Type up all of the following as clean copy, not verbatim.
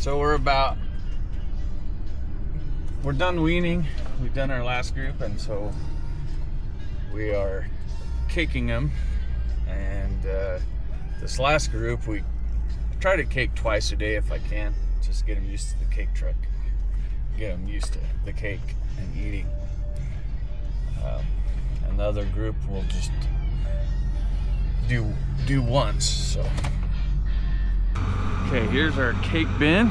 So we're done weaning. We've done our last group, and so we are caking them. And this last group, I try to cake twice a day if I can, just get them used to the cake truck, get them used to the cake and eating. And the other group will just do once. So okay, here's our cake bin.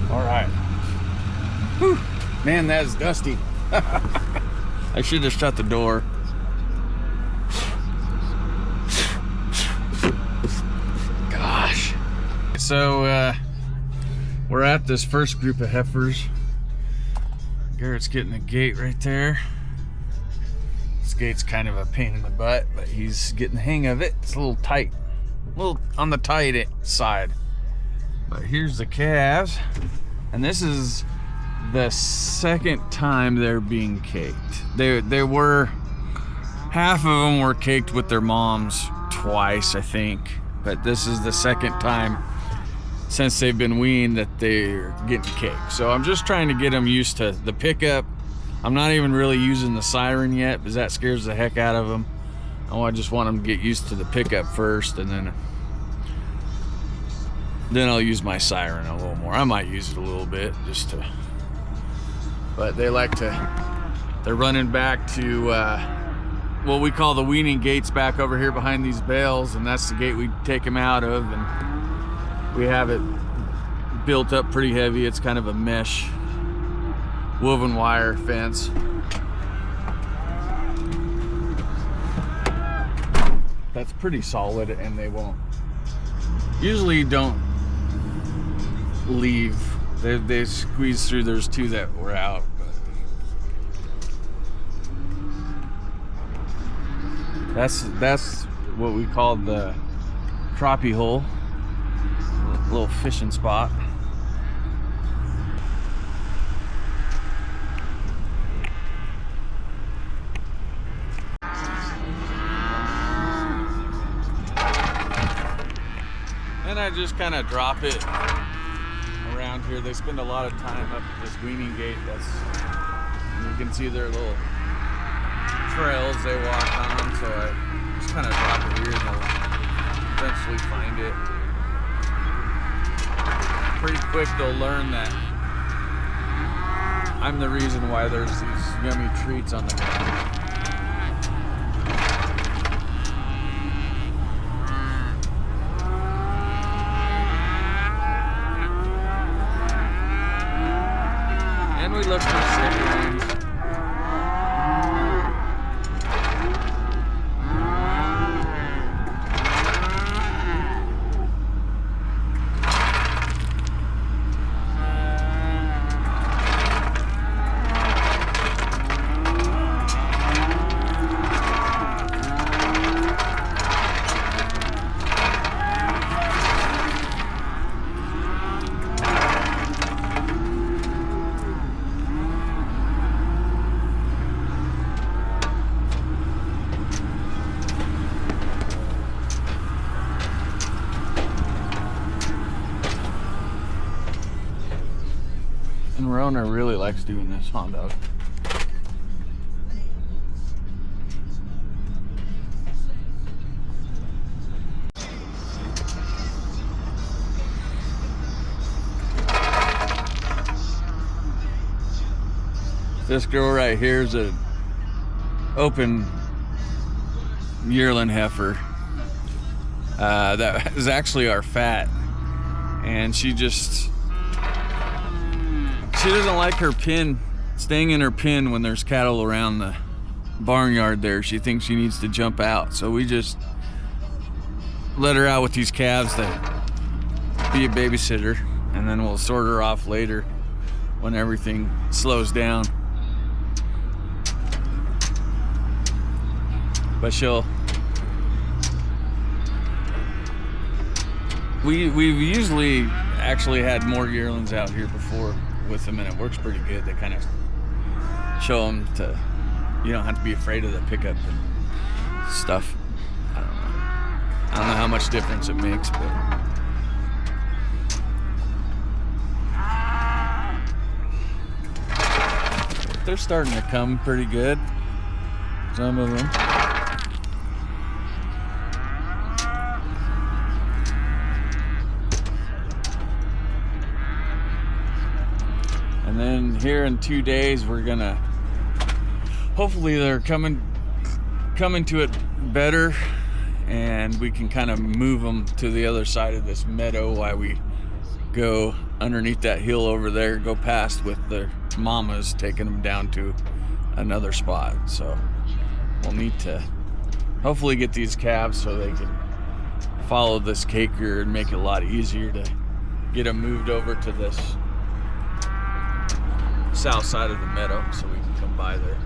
All right. Whew. Man, that is dusty. I should have shut the door. Gosh. So we're at this first group of heifers. Garrett's getting the gate right there. This gate's kind of a pain in the butt, but he's getting the hang of it. It's a little tight, a little on the tight side. But here's the calves, and this is the second time they're being caked. They were, half of them were caked with their moms twice, I think, but this is the second time since they've been weaned that they're getting caked. So I'm just trying to get them used to the pickup. I'm not even really using the siren yet because that scares the heck out of them. I just want them to get used to the pickup first, and then I'll use my siren a little more. I might use it a little bit just to, but they like to, they're running back to what we call the weaning gates back over here behind these bales, and that's the gate we take them out of, and we have it built up pretty heavy. It's kind of a mesh woven wire fence. That's pretty solid, and they won't, usually don't leave. They squeeze through. There's two that were out, but that's what we call the crappie hole, little fishing spot. And I just kind of drop it around here. They spend a lot of time up at this weaning gate. You can see their little trails they walk on. So I just kind of drop it here, and they'll eventually find it. Pretty quick they'll learn that I'm the reason why there's these yummy treats on the ground. And we look for siblings. And Rona really likes doing this, huh, dog? This girl right here is an open yearling heifer. That is actually our fat, and she doesn't like her pen, staying in her pen when there's cattle around the barnyard there. She thinks she needs to jump out, so we just let her out with these calves to be a babysitter, and then we'll sort her off later when everything slows down. But we've usually actually had more yearlings out here before with them, and it works pretty good. They kind of show them to, you don't have to be afraid of the pickup and stuff. I don't know how much difference it makes, but they're starting to come pretty good, some of them. And then here in 2 days, we're gonna, hopefully they're coming to it better, and we can kind of move them to the other side of this meadow while we go underneath that hill over there, go past with the mamas, taking them down to another spot. So we'll need to hopefully get these calves so they can follow this caker and make it a lot easier to get them moved over to this south side of the meadow so we can come by there.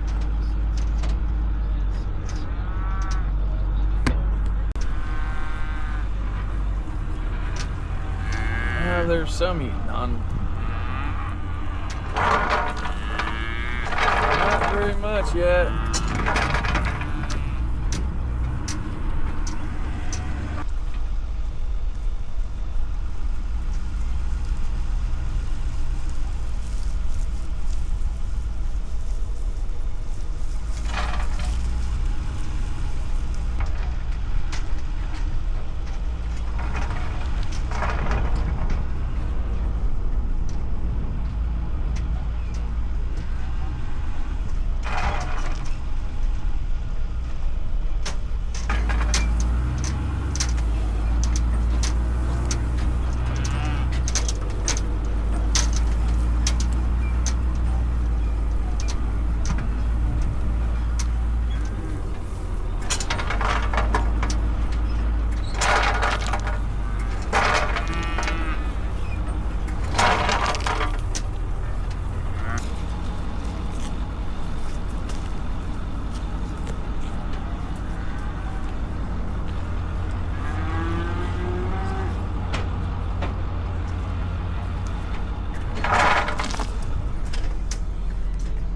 There's some eating on. Not very much yet.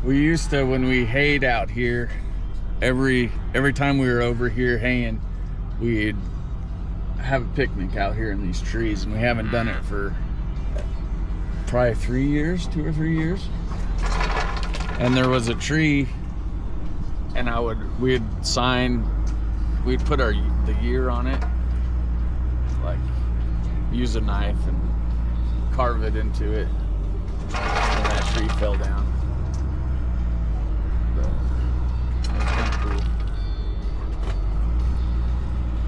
We used to, when we hayed out here, every time we were over here haying, we'd have a picnic out here in these trees, and we haven't done it for probably 3 years, 2 or 3 years. And there was a tree, and we'd put the year on it, like use a knife and carve it into it, and that tree fell down.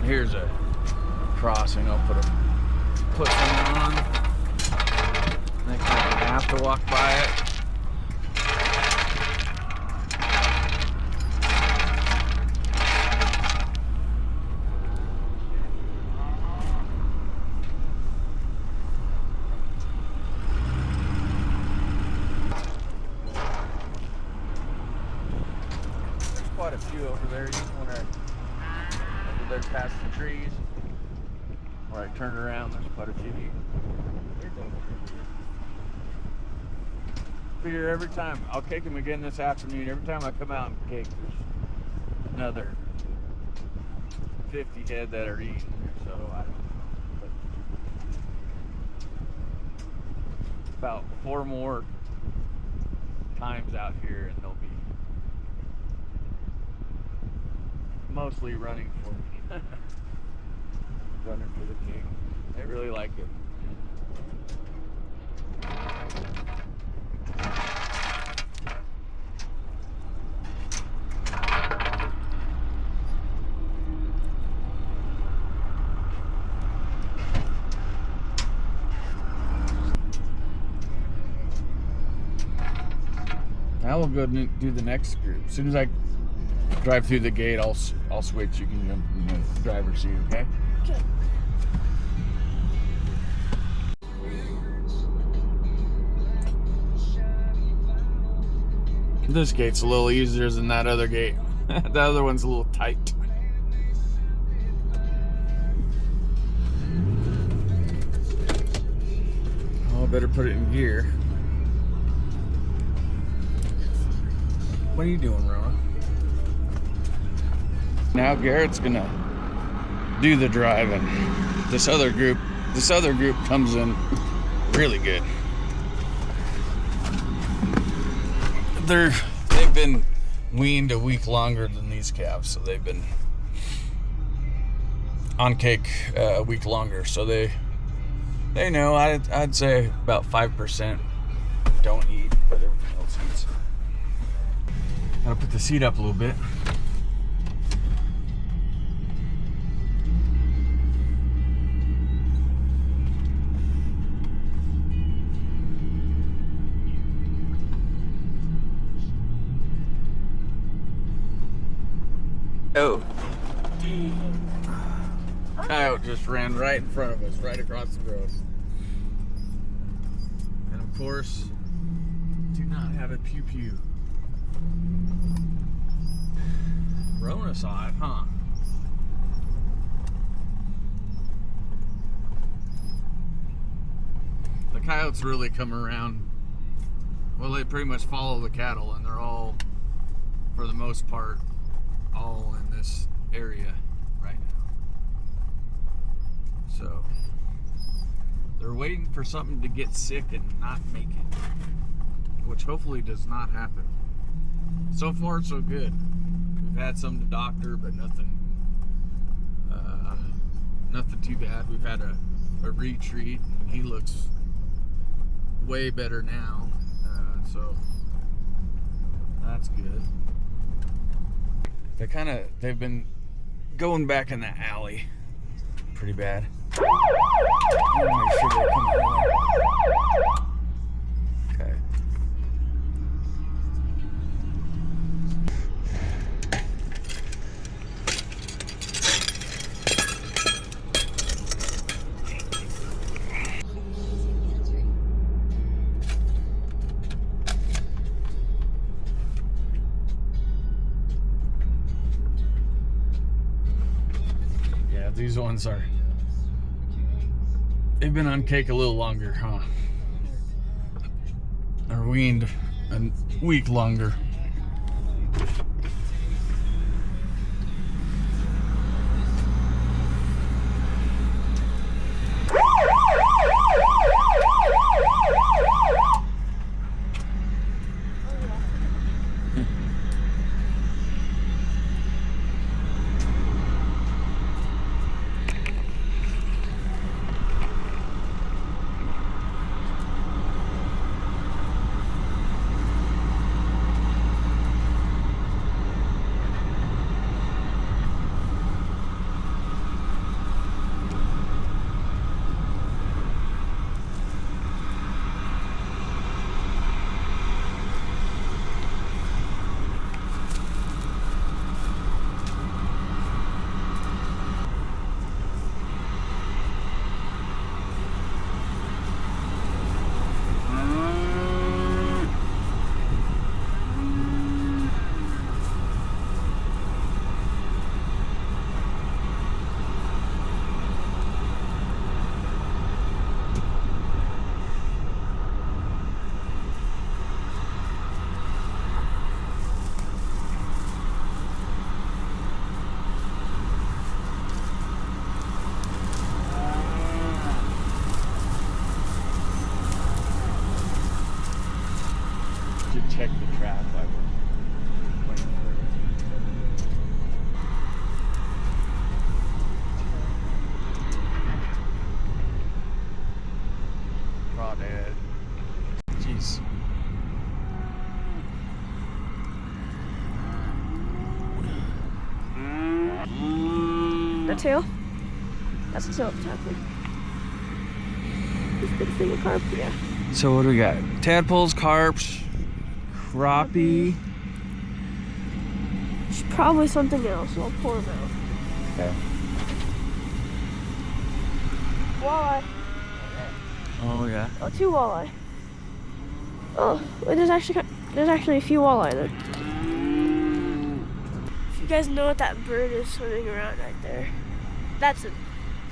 Here's a crossing. I'll put them on. They kind of have to walk by it. There's quite a few over there. You just want to. They're past the trees. Where I turn around, there's quite a few. Figure every time, I'll kick them again this afternoon. Every time I come out and kick, there's another 50 head that are eating. So I don't know. But about 4 more times out here, and they'll be mostly running for me. Running for the king. They really like it. Now we'll go do the next group. As soon as I drive through the gate, I'll switch. You can jump in the driver's seat, okay? Okay. This gate's a little easier than that other gate. The other one's a little tight. better put it in gear. What are you doing, Rona? Now Garrett's gonna do the driving. This other group comes in really good. They've been weaned a week longer than these calves, so they've been on cake a week longer. So they know. I'd say about 5% don't eat, but everything else eats. Gotta put the seat up a little bit. Oh. Coyote just ran right in front of us, right across the road. And of course, do not have a pew pew. Rona saw it, huh? The coyotes really come around. Well, they pretty much follow the cattle, and they're all, for the most part, all in this area right now. So they're waiting for something to get sick and not make it, which hopefully does not happen. So far so good. We've had some to doctor, but nothing too bad. We've had a retreat, and he looks way better now, so that's good. They've been going back in the alley pretty bad. I want to make sure they come out. Okay. These ones they've been on cake a little longer, huh? Or weaned a week longer. Check the trap. Crawdad. Jeez. The tail? That's the tail of the tadpole. This big thing of carp, yeah. So what do we got? Tadpoles, carps, crappie. It's probably something else. I'll pour them out. Okay. Walleye. Oh yeah. Oh, 2 walleye. Oh, there's actually a few walleye there. If you guys know what that bird is swimming around right there, that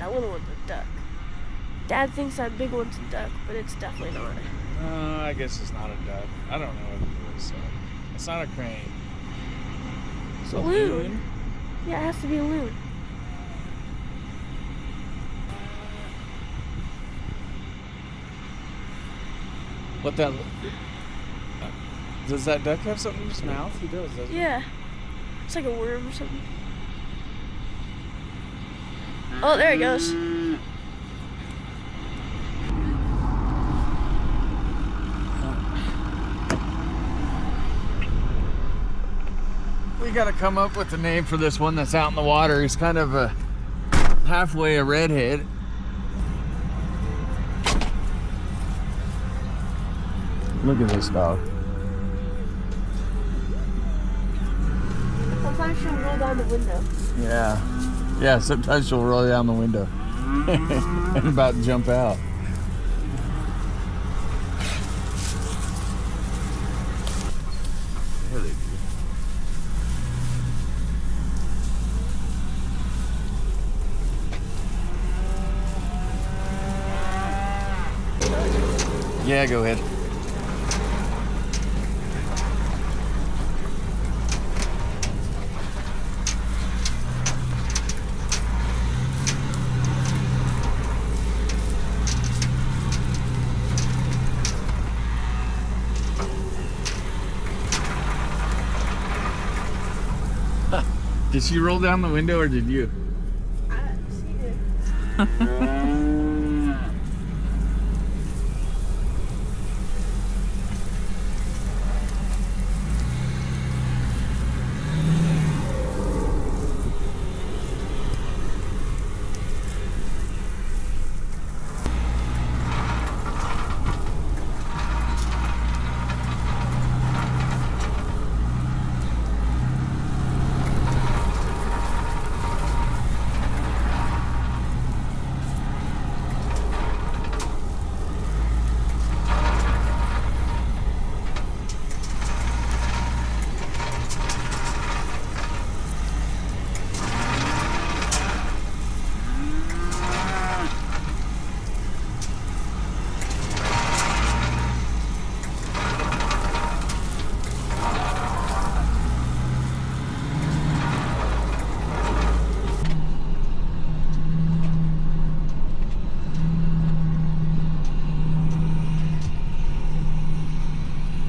little one's a duck. Dad thinks that big one's a duck, but it's definitely not. I guess it's not a duck. I don't know what it is. So. It's not a crane. It's a loon. Yeah, it has to be a loon. What that? Does that duck have something in its mouth? He does, doesn't he? Yeah. It's like a worm or something. Oh, there he goes. We gotta come up with a name for this one that's out in the water. He's kind of a halfway a redhead. Look at this dog. Sometimes she'll roll down the window. Yeah. Yeah, sometimes she'll roll down the window and about to jump out. There they do. Yeah, go ahead. Did she roll down the window or did you? She did.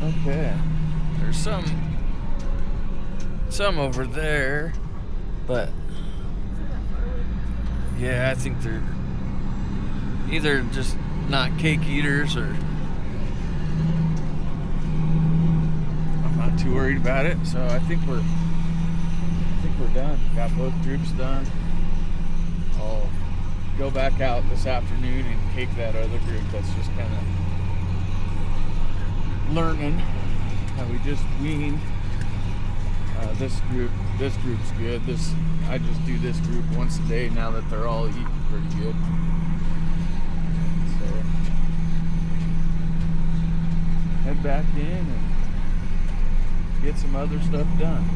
Okay. There's some over there, but yeah, I think they're either just not cake eaters or I'm not too worried about it. So I think we're done. Got both groups done. I'll go back out this afternoon and cake that other group that's just kind of learning. We just weaned this group's good. I just do this group once a day now that they're all eating pretty good. So head back in and get some other stuff done.